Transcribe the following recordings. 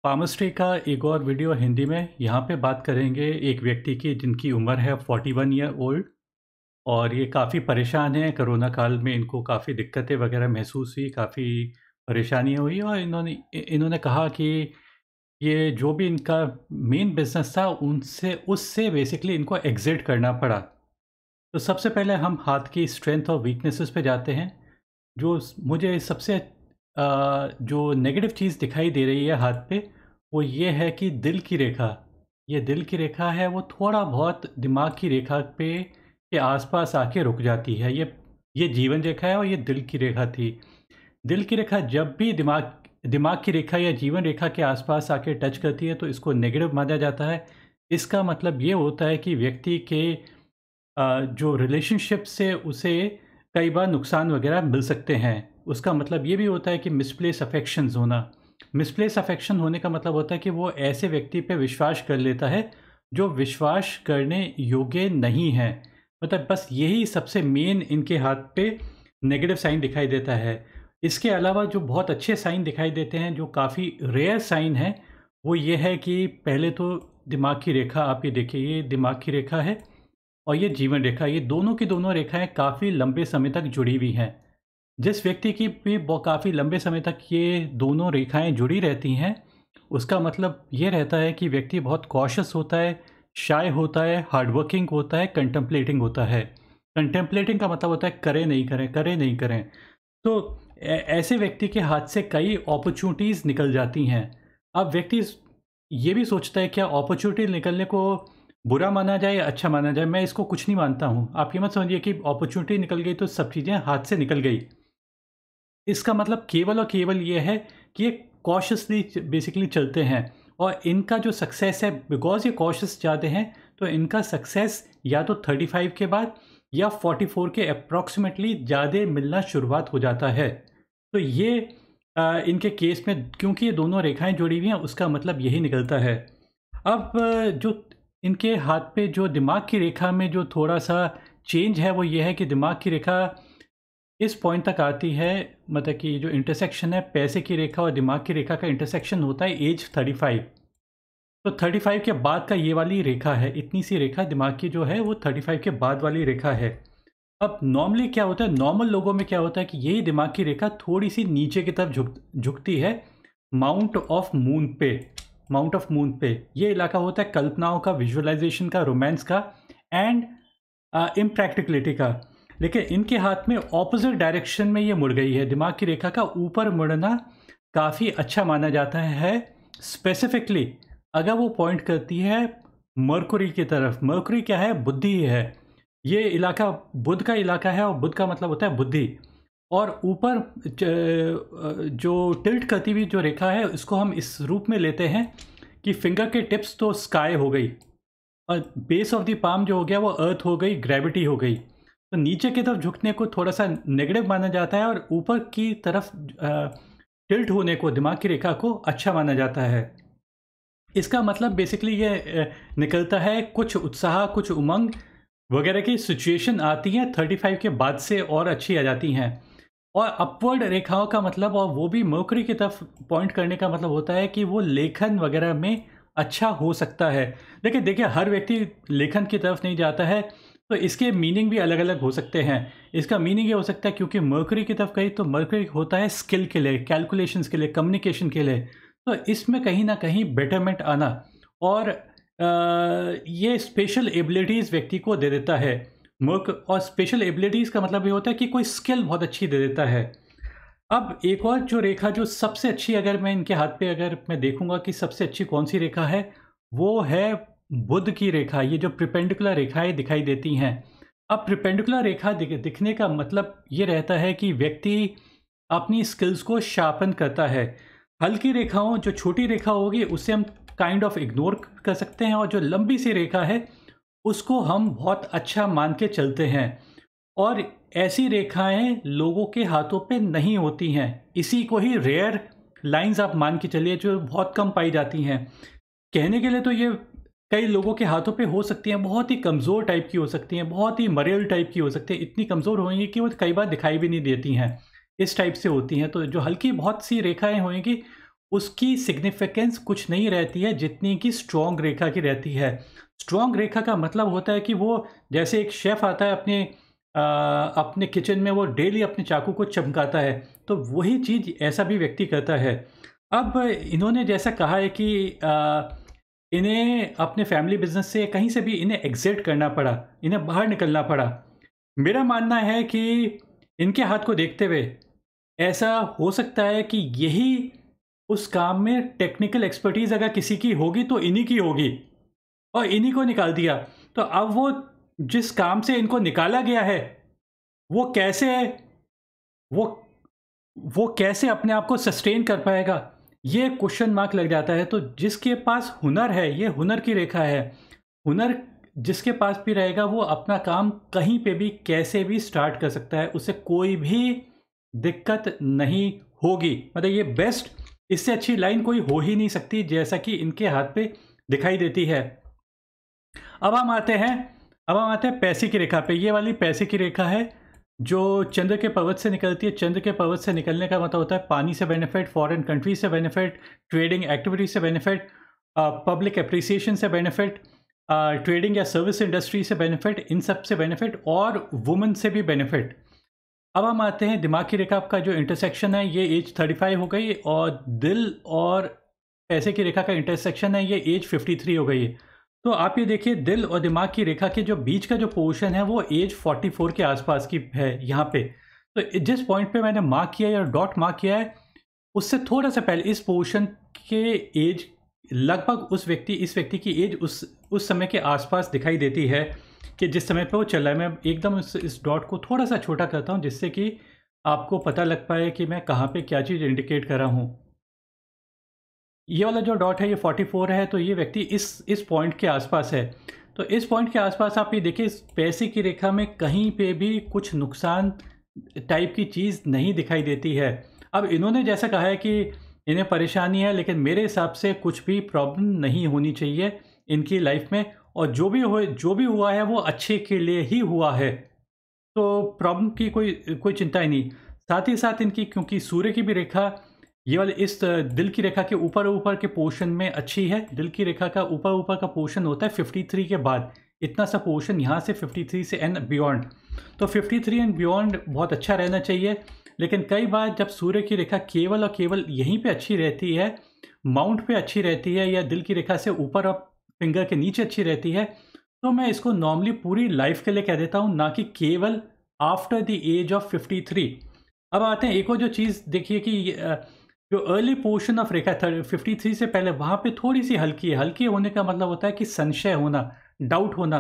Palmistry का एक और वीडियो हिंदी में। यहाँ पे बात करेंगे एक व्यक्ति की जिनकी उम्र है 41 ईयर ओल्ड और ये काफ़ी परेशान हैं। कोरोना काल में इनको काफ़ी दिक्कतें वगैरह महसूस हुई, काफ़ी परेशानियाँ हुई और इन्होंने कहा कि ये जो भी इनका मेन बिज़नेस था उनसे उससे बेसिकली इनको एग्ज़िट करना पड़ा। तो सबसे पहले हम हाथ की स्ट्रेंथ और वीकनेसेस पे जाते हैं। मुझे सबसे जो नेगेटिव चीज़ दिखाई दे रही है हाथ पे, वो ये है कि दिल की रेखा। ये दिल की रेखा है, वो थोड़ा बहुत दिमाग की रेखा पे के आसपास आके रुक जाती है। ये जीवन रेखा है और ये दिल की रेखा थी। दिल की रेखा जब भी दिमाग दिमाग की रेखा या जीवन रेखा के आसपास आके टच करती है तो इसको नेगेटिव माना जाता है। इसका मतलब ये होता है कि व्यक्ति के जो रिलेशनशिप से उसे कई बार नुकसान वगैरह मिल सकते हैं। उसका मतलब ये भी होता है कि मिसप्लेस अफेक्शंस होना। मिसप्लेस अफेक्शन होने का मतलब होता है कि वो ऐसे व्यक्ति पे विश्वास कर लेता है जो विश्वास करने योग्य नहीं है। मतलब बस यही सबसे मेन इनके हाथ पे नेगेटिव साइन दिखाई देता है। इसके अलावा जो बहुत अच्छे साइन दिखाई देते हैं, जो काफ़ी रेयर साइन है, वो ये है कि पहले तो दिमाग की रेखा आप ये देखिए, ये दिमाग की रेखा है और ये जीवन रेखा, ये दोनों की दोनों रेखाएँ काफ़ी लंबे समय तक जुड़ी हुई हैं। जिस व्यक्ति की भी काफ़ी लंबे समय तक ये दोनों रेखाएँ जुड़ी रहती हैं, उसका मतलब ये रहता है कि व्यक्ति बहुत कॉशियस होता है, शाय होता है, हार्ड वर्किंग होता है, कंटेम्पलेटिंग होता है। कंटेम्पलेटिंग का मतलब होता है करें, नहीं करें, करें, नहीं करें। तो ऐसे व्यक्ति के हाथ से कई अपॉर्च्युनिटीज़ निकल जाती हैं। अब व्यक्ति ये भी सोचता है क्या अपॉर्च्युनिटी निकलने को बुरा माना जाए या अच्छा माना जाए? मैं इसको कुछ नहीं मानता हूँ। आप ये मत समझिए कि अपॉर्च्युनिटी निकल गई तो सब चीज़ें हाथ से निकल गई। इसका मतलब केवल और केवल ये है कि ये कॉशियसली बेसिकली चलते हैं और इनका जो सक्सेस है, बिकॉज़ ये कॉशियस ज़्यादा हैं, तो इनका सक्सेस या तो 35 के बाद या 44 के अप्रॉक्सिमेटली ज़्यादा मिलना शुरुआत हो जाता है। तो ये इनके केस में क्योंकि ये दोनों रेखाएँ जुड़ी हुई हैं, उसका मतलब यही निकलता है। अब जो इनके हाथ पे जो दिमाग की रेखा में जो थोड़ा-सा चेंज है, वो ये है कि दिमाग की रेखा इस पॉइंट तक आती है, मतलब कि जो इंटरसेक्शन है पैसे की रेखा और दिमाग की रेखा का इंटरसेक्शन होता है एज 35। तो 35 के बाद का ये वाली रेखा है, इतनी सी रेखा दिमाग की जो है वो 35 के बाद वाली रेखा है। अब नॉर्मली क्या होता है, नॉर्मल लोगों में क्या होता है कि यही दिमाग की रेखा थोड़ी-सी नीचे की तरफ झुकती है माउंट ऑफ मून पे। माउंट ऑफ मून पे ये इलाका होता है कल्पनाओं का, विजुअलाइज़ेशन का, रोमांस का एंड इम्प्रैक्टिकलिटी का। लेकिन इनके हाथ में ऑपोज़िट डायरेक्शन में ये मुड़ गई है। दिमाग की रेखा का ऊपर मुड़ना काफ़ी अच्छा माना जाता है। स्पेसिफ़िकली अगर वो पॉइंट करती है मरकुरी की तरफ। मरकुरी क्या है? बुद्धि है। ये इलाका बुध का इलाका है और बुध का मतलब होता है बुद्धि। और ऊपर जो टिल्ट करती हुई जो रेखा है, इसको हम इस रूप में लेते हैं कि फिंगर के टिप्स तो स्काई हो गई और बेस ऑफ द पाम जो हो गया वो अर्थ हो गई, ग्रेविटी हो गई। तो नीचे की तरफ झुकने को थोड़ा-सा नेगेटिव माना जाता है और ऊपर की तरफ टिल्ट होने को, दिमाग की रेखा को अच्छा माना जाता है। इसका मतलब बेसिकली ये निकलता है कुछ उत्साह, कुछ उमंग वगैरह की सिचुएशन आती हैं 35 के बाद से और अच्छी आ जाती हैं। और अपवर्ड रेखाओं का मतलब, और वो भी मर्करी की तरफ पॉइंट करने का मतलब होता है कि वो लेखन वगैरह में अच्छा हो सकता है। लेकिन देखिए हर व्यक्ति लेखन की तरफ नहीं जाता है, तो इसके मीनिंग भी अलग-अलग हो सकते हैं। इसका मीनिंग ये हो सकता है क्योंकि मर्करी की तरफ गई तो मर्करी होता है स्किल के लिए, कैलकुलेशंस के लिए, कम्युनिकेशन के लिए। तो इसमें कहीं न कहीं बेटरमेंट आना और ये स्पेशल एबिलिटीज़ व्यक्ति को दे देता है। वर्क और स्पेशल एबिलिटीज़ का मतलब ये होता है कि कोई स्किल बहुत अच्छी दे देता है। अब एक और जो रेखा जो सबसे अच्छी, अगर मैं इनके हाथ पे अगर मैं देखूँगा कि सबसे अच्छी कौन-सी रेखा है, वो है बुध की रेखा। ये जो परपेंडिकुलर रेखाएँ दिखाई देती हैं। अब परपेंडिकुलर रेखा दिखने का मतलब ये रहता है कि व्यक्ति अपनी स्किल्स को शार्पन करता है। हल्की रेखाओं, जो छोटी रेखा होगी उसे हम काइंड ऑफ इग्नोर कर सकते हैं और जो लंबी सी रेखा है उसको हम बहुत अच्छा मान के चलते हैं। और ऐसी रेखाएं लोगों के हाथों पे नहीं होती हैं। इसी को ही रेयर लाइंस आप मान के चलिए, जो बहुत कम पाई जाती हैं। कहने के लिए तो ये कई लोगों के हाथों पे हो सकती हैं, बहुत ही कमज़ोर टाइप की हो सकती हैं, बहुत ही मरेल टाइप की हो सकती हैं, इतनी कमज़ोर होंगी कि वो कई बार दिखाई भी नहीं देती हैं, इस टाइप से होती हैं। तो जो हल्की बहुत सी रेखाएं होंगी उसकी सिग्निफिकेंस कुछ नहीं रहती है जितनी कि स्ट्रॉन्ग रेखा की रहती है। स्ट्रॉन्ग रेखा का मतलब होता है कि वो जैसे एक शेफ़ आता है अपने किचन में, वो डेली अपने चाकू को चमकाता है, तो वही चीज़ ऐसा भी व्यक्ति करता है। अब इन्होंने जैसा कहा है कि इन्हें अपने फैमिली बिज़नेस से कहीं से भी इन्हें एग्ज़िट करना पड़ा, इन्हें बाहर निकलना पड़ा। मेरा मानना है कि इनके हाथ को देखते हुए ऐसा हो सकता है कि यही उस काम में टेक्निकल एक्सपर्टीज़ अगर किसी की होगी तो इन्हीं की होगी, और इन्हीं को निकाल दिया। तो अब वो जिस काम से इनको निकाला गया है, वो कैसे वो वो कैसे अपने आप को सस्टेन कर पाएगा? ये क्वेश्चन मार्क लग जाता है। तो जिसके पास हुनर है, ये हुनर की रेखा है। हुनर जिसके पास भी रहेगा वो अपना काम कहीं पे भी कैसे भी स्टार्ट कर सकता है, उसे कोई भी दिक्कत नहीं होगी। मतलब ये बेस्ट, इससे अच्छी लाइन कोई हो ही नहीं सकती जैसा कि इनके हाथ पे दिखाई देती है। अब हम आते हैं अब हम आते हैं पैसे की रेखा पे। ये वाली पैसे की रेखा है जो चंद्र के पर्वत से निकलती है। चंद्र के पर्वत से निकलने का मतलब होता है पानी से बेनिफिट, फॉरेन कंट्री से बेनिफिट, ट्रेडिंग एक्टिविटी से बेनिफिट, पब्लिक अप्रिसिएशन से बेनिफिट, ट्रेडिंग या सर्विस इंडस्ट्री से बेनिफिट, इन सब से बेनिफिट, और वुमेन से भी बेनिफिट। अब हम आते हैं दिमाग की रेखा का जो इंटरसेक्शन है, ये एज 35 हो गई, और दिल और पैसे की रेखा का इंटरसेक्शन है, ये एज 53 हो गई है। तो आप ये देखिए, दिल और दिमाग की रेखा के जो बीच का जो पोर्शन है वो एज 44 के आसपास की है यहाँ पे। तो जिस पॉइंट पे मैंने मार्क किया है या डॉट मार्क किया है, उससे थोड़ा सा पहले इस पोर्शन के एज लगभग इस व्यक्ति की एज उस समय के आसपास दिखाई देती है कि जिस समय पे वो चल रहा है। मैं एकदम इस डॉट को थोड़ा सा छोटा करता हूँ जिससे कि आपको पता लग पाए कि मैं कहाँ पे क्या चीज़ इंडिकेट कर रहा हूँ। ये वाला जो डॉट है ये 44 है, तो ये व्यक्ति इस पॉइंट के आसपास है। तो इस पॉइंट के आसपास आप ये देखिए, इस पैसे की रेखा में कहीं पे भी कुछ नुकसान टाइप की चीज़ नहीं दिखाई देती है। अब इन्होंने जैसा कहा है कि इन्हें परेशानी है, लेकिन मेरे हिसाब से कुछ भी प्रॉब्लम नहीं होनी चाहिए इनकी लाइफ में, और जो भी हुआ है वो अच्छे के लिए ही हुआ है। तो प्रॉब्लम की कोई कोई चिंता ही नहीं। साथ ही साथ इनकी, क्योंकि सूर्य की भी रेखा ये वाले दिल की रेखा के ऊपर के पोर्शन में अच्छी है। दिल की रेखा का ऊपर का पोर्शन होता है 53 के बाद, इतना सा पोर्शन यहाँ से 53 से एंड बियॉन्ड। तो 53 एंड बियॉन्ड बहुत अच्छा रहना चाहिए। लेकिन कई बार जब सूर्य की रेखा केवल और केवल यहीं पे अच्छी रहती है, माउंट पे अच्छी रहती है, या दिल की रेखा से ऊपर और फिंगर के नीचे अच्छी रहती है, तो मैं इसको नॉर्मली पूरी लाइफ के लिए कह देता हूँ, ना कि केवल आफ्टर द एज ऑफ 53। अब आते हैं एक और जो चीज़ देखिए कि जो अर्ली पोर्शन ऑफ रेखा 53 से पहले वहाँ पे थोड़ी सी हल्की है। हल्की होने का मतलब होता है कि संशय होना, डाउट होना,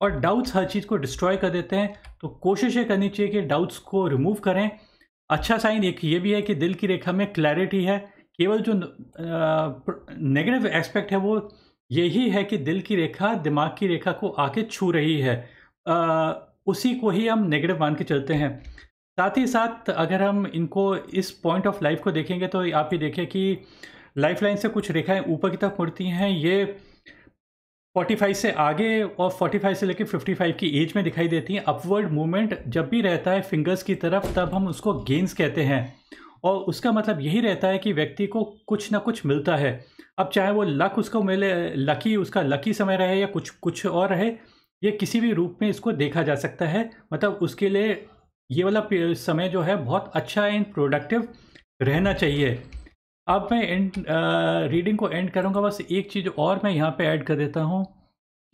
और डाउट्स हर चीज़ को डिस्ट्रॉय कर देते हैं। तो कोशिश ये करनी चाहिए कि डाउट्स को रिमूव करें। अच्छा साइन एक ये भी है कि दिल की रेखा में क्लैरिटी है। केवल जो नेगेटिव एस्पेक्ट है वो यही है कि दिल की रेखा दिमाग की रेखा को आके छू रही है। उसी को ही हम नेगेटिव मान के चलते हैं। साथ ही साथ अगर हम इनको इस पॉइंट ऑफ लाइफ को देखेंगे तो आप ये देखें कि लाइफ लाइन से कुछ रेखाएं ऊपर की तरफ मुड़ती हैं। ये 45 से आगे और 45 से लेकर 55 की एज में दिखाई देती हैं। अपवर्ड मूवमेंट जब भी रहता है फिंगर्स की तरफ, तब हम उसको गेन्स कहते हैं, और उसका मतलब यही रहता है कि व्यक्ति को कुछ ना कुछ मिलता है। अब चाहे वो लक उसको मिले, उसका लकी समय रहे या कुछ और रहे, ये किसी भी रूप में इसको देखा जा सकता है। मतलब उसके लिए ये वाला समय जो है बहुत अच्छा एंड प्रोडक्टिव रहना चाहिए। अब मैं रीडिंग को एंड करूँगा। बस एक चीज़ और मैं यहाँ पे ऐड कर देता हूँ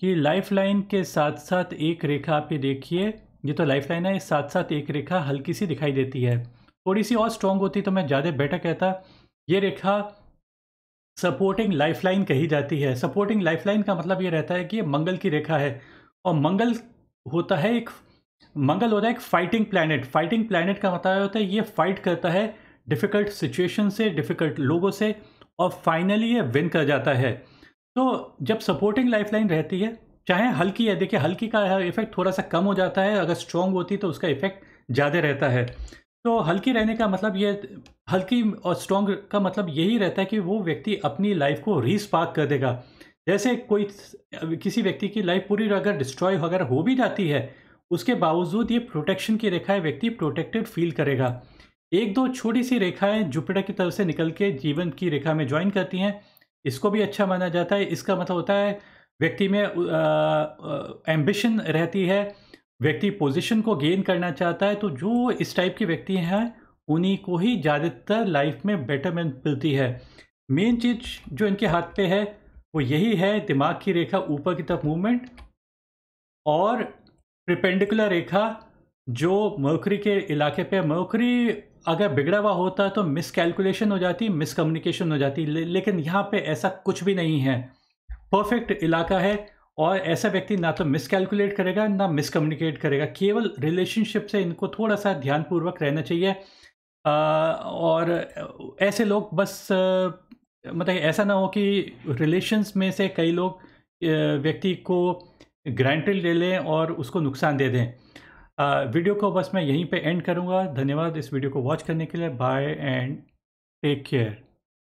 कि लाइफ लाइन के साथ साथ एक रेखा आप ये देखिए, ये तो लाइफ लाइन है, इस साथ साथ एक रेखा हल्की सी दिखाई देती है। थोड़ी सी और स्ट्रॉन्ग होती तो मैं ज़्यादा बेटर कहता। ये रेखा सपोर्टिंग लाइफलाइन कही जाती है। सपोर्टिंग लाइफलाइन का मतलब ये रहता है कि ये मंगल की रेखा है, और मंगल होता है एक फाइटिंग प्लैनेट। फाइटिंग प्लैनेट का मतलब होता है ये फाइट करता है डिफ़िकल्ट सिचुएशन से, डिफ़िकल्ट लोगों से, और फाइनली ये विन कर जाता है। तो जब सपोर्टिंग लाइफलाइन रहती है, चाहे हल्की है, देखिए हल्की का इफेक्ट थोड़ा सा कम हो जाता है, अगर स्ट्रॉन्ग होती तो उसका इफेक्ट ज़्यादा रहता है। तो हल्की रहने का मतलब ये, हल्की और स्ट्रॉन्ग का मतलब यही रहता है कि वो व्यक्ति अपनी लाइफ को रीस्पार्क कर देगा। जैसे किसी व्यक्ति की लाइफ पूरी अगर डिस्ट्रॉय वगैरह हो भी जाती है, उसके बावजूद ये प्रोटेक्शन की रेखा है, व्यक्ति प्रोटेक्टेड फील करेगा। एक दो छोटी सी रेखाएं जुपिटर की तरफ से निकल के जीवन की रेखा में ज्वाइन करती हैं, इसको भी अच्छा माना जाता है। इसका मतलब होता है व्यक्ति में एम्बिशन रहती है, व्यक्ति पोजीशन को गेन करना चाहता है, तो जो इस टाइप के व्यक्ति हैं उन्हीं को ही ज़्यादातर लाइफ में बेटरमेंट मिलती है। मेन चीज़ जो इनके हाथ पे है वो यही है, दिमाग की रेखा ऊपर की तरफ मूवमेंट, और परपेंडिकुलर रेखा जो मर्करी के इलाके पे, मर्करी अगर बिगड़ा हुआ होता तो मिसकैलकुलेशन हो जाती, मिसकम्युनिकेशन हो जाती, लेकिन यहाँ पे ऐसा कुछ भी नहीं है, परफेक्ट इलाका है। और ऐसा व्यक्ति ना तो मिसकैलकुलेट करेगा ना मिसकम्युनिकेट करेगा, केवल रिलेशनशिप से इनको थोड़ा सा ध्यानपूर्वक रहना चाहिए। और ऐसे लोग बस मतलब ऐसा ना हो कि रिलेशंस में से कई लोग व्यक्ति को ग्रांटेड ले लें और उसको नुकसान दे दें। वीडियो को बस मैं यहीं पे एंड करूँगा। धन्यवाद इस वीडियो को वॉच करने के लिए। Bye and take care.